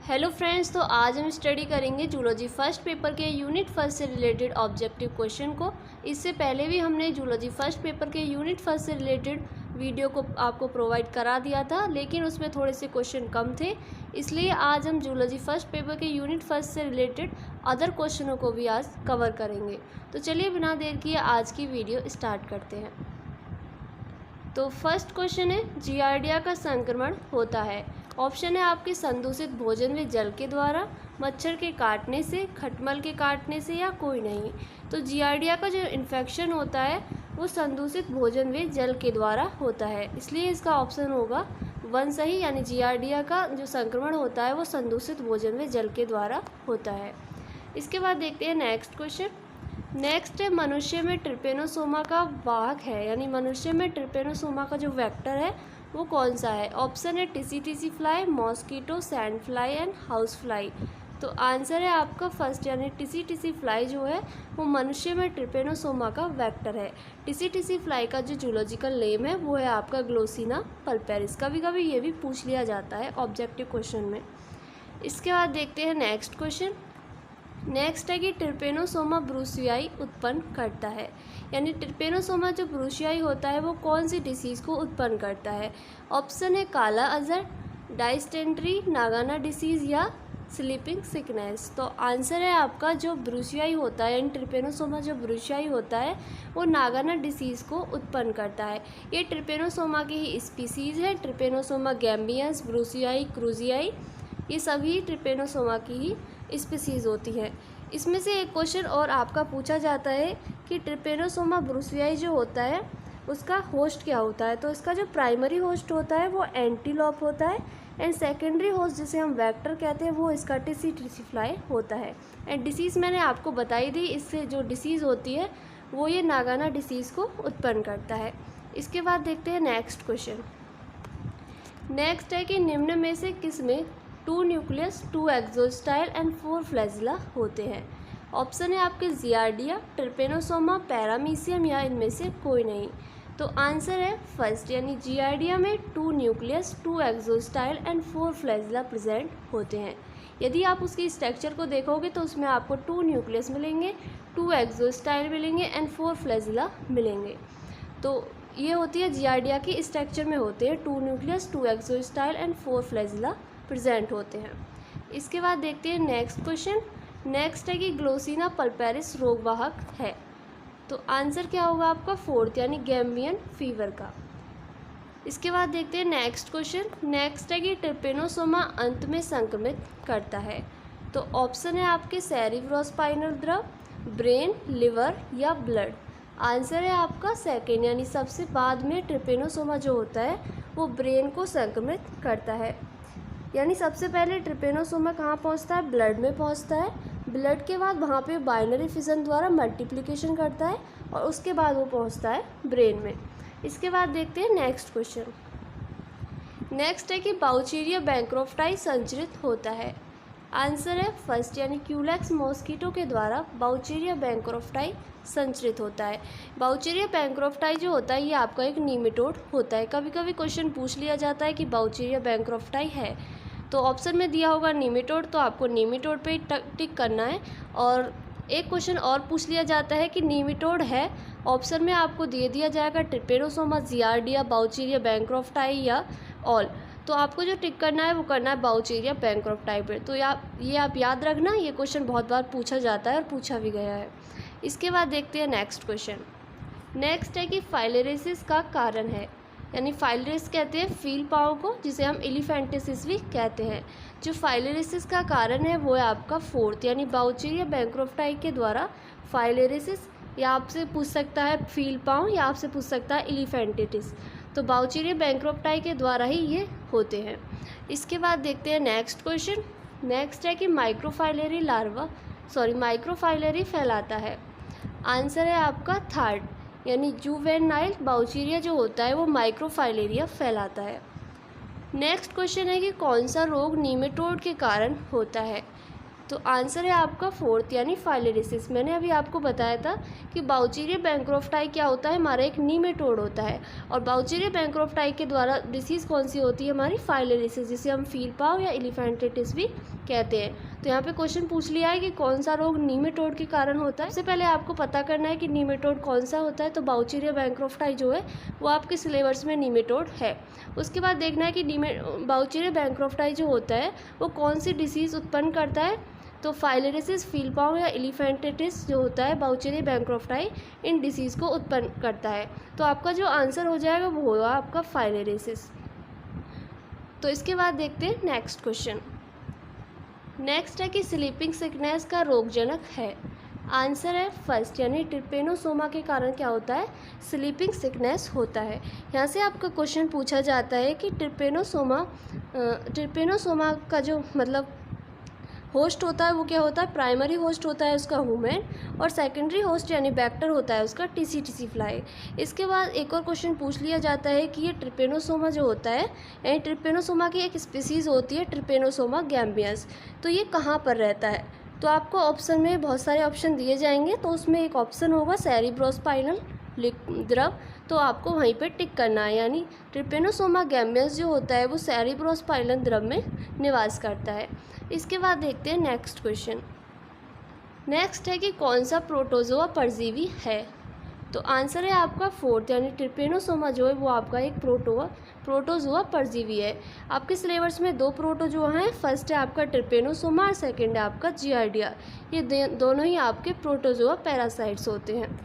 Hello friends, तो आज हम स्टडी करेंगे जूलॉजी फर्स्ट पेपर के यूनिट फर्स्ट से रिलेटेड ऑब्जेक्टिव क्वेश्चन को। इससे पहले भी हमने जूलॉजी फर्स्ट पेपर के यूनिट फर्स्ट से रिलेटेड वीडियो को आपको प्रोवाइड करा दिया था, लेकिन उसमें थोड़े से क्वेश्चन कम थे। इसलिए आज हम जूलॉजी फर्स्ट पेपर के यूनिट फर्स्ट से रिलेटेड अदर क्वेश्चनों को भी आज कवर करेंगे। तो चलिए बिना देर किए आज की वीडियो स्टार्ट करते हैं। तो फर्स्ट क्वेश्चन है, जियार्डिया का संक्रमण होता है। ऑप्शन है आपके संदूषित भोजन व जल के द्वारा, मच्छर के काटने से, खटमल के काटने से या कोई नहीं। तो जियार्डिया का जो इन्फेक्शन होता है वो संदूषित भोजन व जल के द्वारा होता है, इसलिए इसका ऑप्शन होगा 1 सही, यानी जियार्डिया का जो संक्रमण होता है वो संदूषित भोजन व जल के द्वारा होता है। इसके बाद देखते हैं नेक्स्ट क्वेश्चन। नेक्स्ट है, मनुष्य में ट्रिपेनोसोमा का वाहक है, यानी मनुष्य में ट्रिपेनोसोमा का जो वेक्टर है वो कौन सा है। ऑप्शन है tsetse fly, mosquito, sand fly and house fly. तो आंसर है आपका फर्स्ट, यानी टिसी फ्लाई जो है वो मनुष्य में ट्रिपेनोसोमा का वेक्टर है। टिसी फ्लाई का जो जूलॉजिकल नेम है वो है आपका ग्लोसिना पल्पेरिस। कभी कभी ये भी पूछ लिया जाता है ऑब्जेक्टिव क्वेश्चन में। इसके बाद देखते हैं नेक्स्ट क्वेश्चन। नेक्स्ट है कि ट्रिपेनोसोमा ब्रूसियाई उत्पन्न करता है, यानी ट्रिपेनोसोमा जो ब्रूसियाई होता है वो कौन सी डिसीज़ को उत्पन्न करता है। ऑप्शन है काला अजहर, डायसेंट्री, नागाना डिसीज़ या स्लीपिंग सिकनेस। तो आंसर है आपका जो ब्रूसियाई होता है, यानी ट्रिपेनोसोमा जो ब्रूसियाई होता है वो नागाना डिसीज़ को उत्पन्न करता है। ये ट्रिपेनोसोमा की ही स्पीसीज़ है। ट्रिपेनोसोमा गैम्बियंस, ब्रूसियाई, क्रूजियाई, ये सभी ट्रिपेनोसोमा की ही स्पीसीज़ होती है। इसमें से एक क्वेश्चन और आपका पूछा जाता है कि ट्रिपेनोसोमा ब्रूसियाई जो होता है उसका होस्ट क्या होता है। तो इसका जो प्राइमरी होस्ट होता है वो एंटीलोप होता है, एंड सेकेंडरी होस्ट जिसे हम वेक्टर कहते हैं वो इसका टिसी फ्लाई होता है। एंड डिसीज़ मैंने आपको बताई दी, इससे जो डिसीज़ होती है वो ये नागाना डिसीज़ को उत्पन्न करता है। इसके बाद देखते हैं नेक्स्ट क्वेश्चन। नेक्स्ट है कि निम्न में से किस में 2 न्यूक्लियस, 2 एक्सोस्टाइल एंड 4 फ्लैजिला होते हैं। ऑप्शन है आपके जियार्डिया, ट्रिपेनोसोमा, पैरामीशियम या इनमें से कोई नहीं। तो आंसर है फर्स्ट, यानी जियार्डिया में 2 न्यूक्लियस, 2 एक्सोस्टाइल एंड 4 फ्लैजिला प्रेजेंट होते हैं। यदि आप उसकी स्ट्रक्चर को देखोगे तो उसमें आपको 2 न्यूक्लियस मिलेंगे, 2 एक्सोस्टाइल मिलेंगे एंड 4 फ्लैजिला मिलेंगे। तो ये होती है जियार्डिया की स्ट्रक्चर में होते हैं 2 न्यूक्लियस, 2 एक्सोस्टाइल एंड 4 फ्लैजिला प्रेजेंट होते हैं। इसके बाद देखते हैं नेक्स्ट क्वेश्चन। नेक्स्ट है कि ग्लोसिना पल्पेरिस रोगवाहक है। तो आंसर क्या होगा आपका 4th, यानी गैम्बियन फीवर का। इसके बाद देखते हैं नेक्स्ट क्वेश्चन। नेक्स्ट है कि ट्रिपेनोसोमा अंत में संक्रमित करता है। तो ऑप्शन है आपके सेरिब्रोस्पाइनल द्रव, ब्रेन, लिवर या ब्लड। आंसर है आपका सेकेंड, यानी सबसे बाद में ट्रिपेनोसोमा जो होता है वो ब्रेन को संक्रमित करता है। यानी सबसे पहले ट्रिपेनोसोमा कहाँ पहुँचता है, ब्लड में पहुँचता है। ब्लड के बाद वहाँ पे बाइनरी फिजन द्वारा मल्टीप्लिकेशन करता है और उसके बाद वो पहुँचता है ब्रेन में। इसके बाद देखते हैं नेक्स्ट क्वेश्चन। नेक्स्ट है कि बाउचीरिया बैंक्रोफ्टाई संचरित होता है। आंसर है फर्स्ट, यानी क्यूलेक्स मॉस्कीटो के द्वारा बाउचीरिया बैंक्रोफ्टाई संचरित होता है। बाउचीरिया बैंक्रोफ्टाई जो होता है ये आपका एक नीमेटोड होता है। कभी कभी क्वेश्चन पूछ लिया जाता है कि बाउचीरिया बैंक्रोफ्टाई है, तो ऑप्शन में दिया होगा नीमेटोड, तो आपको नीमेटोड पे ही टिक करना है। और एक क्वेश्चन और पूछ लिया जाता है कि नीमेटोड है, ऑप्शन में आपको दे दिया जाएगा ट्रिपेनोसोमा, जियार्डिया, बाउचीरिया बैंक्रोफ्टाई या ऑल। तो आपको जो टिक करना है वो करना है बाउचीरिया बैंक्रोफ्टाई पर। तो ये आप याद रखना, ये क्वेश्चन बहुत बार पूछा जाता है और पूछा भी गया है। इसके बाद देखते हैं नेक्स्ट क्वेश्चन। नेक्स्ट है कि फाइलेरिसिस का कारण है, यानी फाइलेरिस कहते हैं फील पाँव को, जिसे हम एलिफेंटिसिस भी कहते हैं। जो फाइलेरिसिस का कारण है वो है आपका 4th, यानी बाउचीरिया बैंक्रोफ्टाई के द्वारा फाइलेरिसिस, या आपसे पूछ सकता है फील पाँव या आपसे पूछ सकता है एलिफेंटिटिस। तो बाउचीरिया बैंक्रोफ्टाई के द्वारा ही ये होते हैं। इसके बाद देखते हैं नेक्स्ट क्वेश्चन। नेक्स्ट है कि माइक्रोफाइलरी फैलाता है। आंसर है आपका 3rd, यानी जुवेनाइल बाउचीरिया जो होता है वो माइक्रोफाइलेरिया फैलाता है। नेक्स्ट क्वेश्चन है कि कौन सा रोग नीमेटोड के कारण होता है। तो आंसर है आपका फोर्थ यानी फाइलेरिसिस। मैंने अभी आपको बताया था कि बाउचीरिया बैंक्रोफ्टाई क्या होता है, हमारा एक नीमेटोड होता है, और बाउचीरिया बैंक्रोफ्टाई के द्वारा डिसीज़ कौन सी होती है, हमारी फाइलेरिसिस, जिसे हम फील पाव या एलिफेंटिटिस भी कहते हैं। तो यहाँ पे क्वेश्चन पूछ लिया है कि कौन सा रोग नीमेटोड के कारण होता है। सबसे पहले आपको पता करना है कि नीमेटोड कौन सा होता है। तो बाउचीरिया बैंक्रोफ्टाई जो है वो आपके सिलेबस में नीमेटोड है। उसके बाद देखना है कि बाउचीरिया बैंक्रोफ्टाई जो होता है वो कौन सी डिसीज़ उत्पन्न करता है। तो फाइलेरिसिस, फील पाव या एलिफेंटिटिस जो होता है बाउचीरिया बैंक्रोफ्टाई इन डिसीज़ को उत्पन्न करता है। तो आपका जो आंसर हो जाएगा वो होगा आपका फाइलेरिसिस। तो इसके बाद देखते हैं नेक्स्ट क्वेश्चन। नेक्स्ट है कि स्लीपिंग सिकनेस का रोगजनक है। आंसर है फर्स्ट यानी ट्रिपेनोसोमा के कारण क्या होता है, स्लीपिंग सिकनेस होता है। यहाँ से आपका क्वेश्चन पूछा जाता है कि ट्रिपेनोसोमा का जो मतलब होस्ट होता है वो क्या होता है, प्राइमरी होस्ट होता है उसका ह्यूमन, और सेकेंडरी होस्ट यानी बैक्टर होता है उसका टिसी फ्लाई। इसके बाद एक और क्वेश्चन पूछ लिया जाता है कि ये ट्रिपेनोसोमा जो होता है, यानी ट्रिपेनोसोमा की एक स्पीसीज़ होती है ट्रिपेनोसोमा गैम्बियस, तो ये कहाँ पर रहता है। तो आपको ऑप्शन में बहुत सारे ऑप्शन दिए जाएंगे, तो उसमें एक ऑप्शन होगा सेरिब्रोस्पाइनल द्रव, तो आपको वहीं पे टिक करना है, यानी ट्रिपेनोसोमा गैम्बियस जो होता है वो सेरिब्रोस्पाइनल द्रव में निवास करता है। इसके बाद देखते हैं नेक्स्ट क्वेश्चन। नेक्स्ट है कि कौन सा प्रोटोजोआ परजीवी है। तो आंसर है आपका फोर्थ यानी ट्रिपेनोसोमा जो है वो आपका एक प्रोटोजोआ परजीवी है। आपके सिलेबस में 2 प्रोटोजोआ हैं, फर्स्ट है आपका ट्रिपेनोसोमा और सेकेंड है आपका जियार्डिया। ये दोनों ही आपके प्रोटोजोआ पैरासाइट्स होते हैं।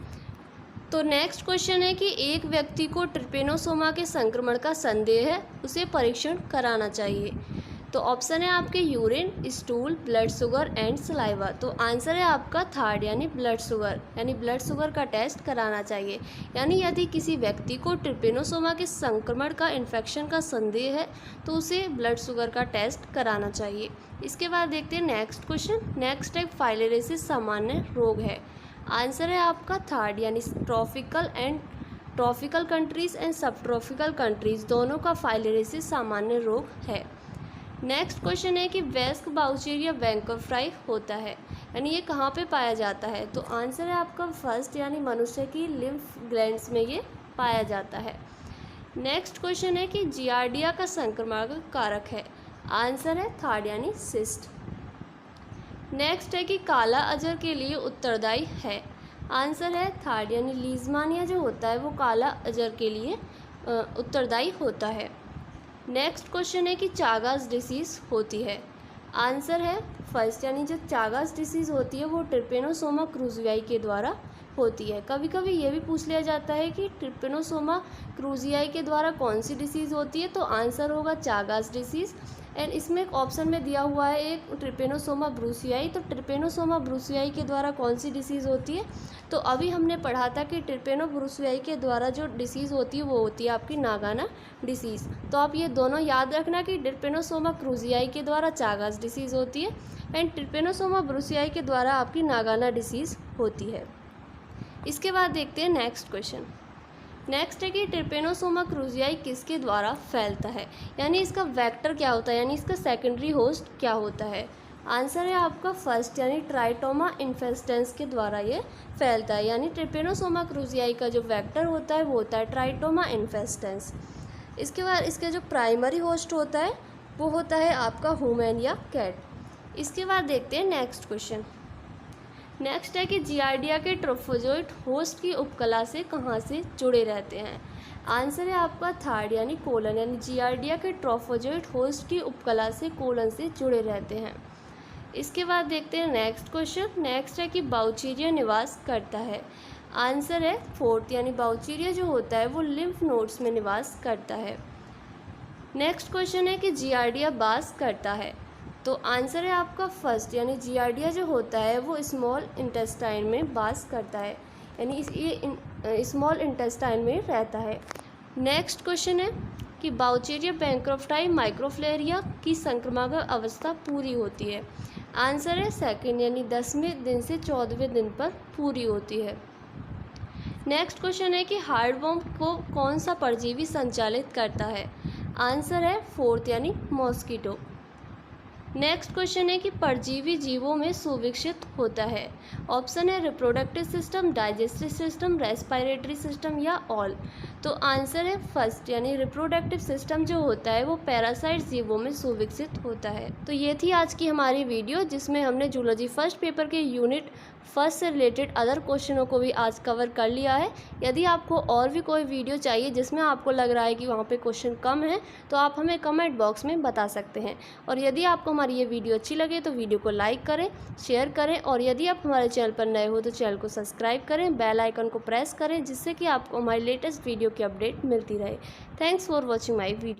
तो नेक्स्ट क्वेश्चन है कि एक व्यक्ति को ट्रिपेनोसोमा के संक्रमण का संदेह है, उसे परीक्षण कराना चाहिए। तो ऑप्शन है आपके urine, stool, blood sugar and saliva. तो आंसर है आपका थर्ड यानी ब्लड शुगर, यानी ब्लड शुगर का टेस्ट कराना चाहिए। यानी यदि किसी व्यक्ति को ट्रिपेनोसोमा के संक्रमण का इन्फेक्शन का संदेह है तो उसे ब्लड शुगर का टेस्ट कराना चाहिए। इसके बाद देखते हैं नेक्स्ट क्वेश्चन। नेक्स्ट है फाइलेरिसिस सामान्य रोग है। आंसर है आपका थर्ड यानी ट्रॉपिकल कंट्रीज़ एंड सब ट्रॉपिकल कंट्रीज़ दोनों का फाइलेरिसिस सामान्य रोग है। नेक्स्ट क्वेश्चन है कि वयस्क बाउचीरिया बैंक्रोफ्टाई होता है, यानी ये कहाँ पे पाया जाता है। तो आंसर है आपका फर्स्ट यानी मनुष्य की लिम्फ ग्लैंड्स में ये पाया जाता है। नेक्स्ट क्वेश्चन है कि जियार्डिया का संक्रमण कारक है। आंसर है थर्ड यानी सिस्ट। नेक्स्ट है कि काला अजर के लिए उत्तरदायी है। आंसर है थर्ड यानी लीजमानिया जो होता है वो काला अजर के लिए उत्तरदायी होता है। नेक्स्ट क्वेश्चन है कि चागास डिसीज़ होती है। आंसर है फर्स्ट यानी जो चागास डिसीज़ होती है वो ट्रिपेनोसोमा क्रूजियाई के द्वारा होती है। कभी कभी ये भी पूछ लिया जाता है कि ट्रिपेनोसोमा क्रूजियाई के द्वारा कौन सी डिसीज़ होती है। तो आंसर होगा चागास डिसीज़। एंड इसमें एक ऑप्शन में दिया हुआ है एक ट्रिपेनोसोमा ब्रूसियाई। तो ट्रिपेनोसोमा ब्रूसियाई के द्वारा कौन सी डिसीज़ होती है। तो अभी हमने पढ़ा था कि ट्रिपेनो ब्रूसियाई के द्वारा जो डिसीज़ होती है वो होती है आपकी नागाना डिसीज़। तो आप ये दोनों याद रखना कि ट्रिपेनोसोमा क्रूजियाई के द्वारा चागास डिसीज़ होती है एंड ट्रिपेनोसोमा ब्रूसियाई के द्वारा आपकी नागाना डिसीज़ होती है। इसके बाद देखते हैं नेक्स्ट क्वेश्चन। नेक्स्ट है कि ट्रिपेनोसोमा क्रूजियाई किसके द्वारा फैलता है, यानी इसका वेक्टर क्या होता है, यानी इसका सेकेंडरी होस्ट क्या होता है। आंसर है आपका फर्स्ट यानी ट्राइटोमा इन्फेस्टेंस के द्वारा ये फैलता है। यानी ट्रिपेनोसोमा क्रूजियाई का जो वेक्टर होता है वो होता है ट्राइटोमा इन्फेस्टेंस। इसके बाद इसका जो प्राइमरी होस्ट होता है वो होता है आपका ह्यूमन या कैट। इसके बाद देखते हैं नेक्स्ट क्वेश्चन। नेक्स्ट है कि जियार्डिया के ट्रोफोजोइट होस्ट की उपकला से कहाँ से जुड़े रहते हैं। आंसर है आपका थर्ड यानी कोलन, यानी जियार्डिया के ट्रोफोजोइट होस्ट की उपकला से कोलन से जुड़े रहते हैं। इसके बाद देखते हैं नेक्स्ट क्वेश्चन। नेक्स्ट है कि बाउचीरिया निवास करता है। आंसर है फोर्थ यानी बाउचीरिया जो होता है वो लिम्फ नोड्स में निवास करता है। नेक्स्ट क्वेश्चन है कि जियार्डिया बास करता है। तो आंसर है आपका फर्स्ट यानी जियार्डिया जो होता है वो स्मॉल इंटेस्टाइन में वास करता है, यानी ये स्मॉल इंटेस्टाइन में रहता है। नेक्स्ट क्वेश्चन है कि बाउचीरिया बैंक्रोफ्टाई माइक्रोफ्लेरिया की संक्रामक अवस्था पूरी होती है। आंसर है सेकंड यानी 10वें दिन से 14वें दिन पर पूरी होती है। नेक्स्ट क्वेश्चन है कि हार्डवॉर्म को कौन सा परजीवी संचालित करता है। आंसर है फोर्थ यानी मॉस्किटो। नेक्स्ट क्वेश्चन है कि परजीवी जीवों में सुविकसित होता है। ऑप्शन है reproductive system, digestive system, respiratory system या ऑल। तो आंसर है फर्स्ट, यानी रिप्रोडक्टिव सिस्टम जो होता है वो पैरासाइट जीवों में सुविकसित होता है। तो ये थी आज की हमारी वीडियो, जिसमें हमने जूलॉजी फर्स्ट पेपर के यूनिट फर्स्ट से रिलेटेड अदर क्वेश्चनों को भी आज कवर कर लिया है। यदि आपको और भी कोई वीडियो चाहिए जिसमें आपको लग रहा है कि वहाँ पे क्वेश्चन कम है, तो आप हमें कमेंट बॉक्स में बता सकते हैं। और यदि आपको हमारी ये वीडियो अच्छी लगे तो वीडियो को लाइक करें, शेयर करें, और यदि आप हमारे चैनल पर नए हो तो चैनल को सब्सक्राइब करें, बेल आइकन को प्रेस करें, जिससे कि आपको हमारी लेटेस्ट वीडियो की अपडेट मिलती रहे। Thanks for watching my video.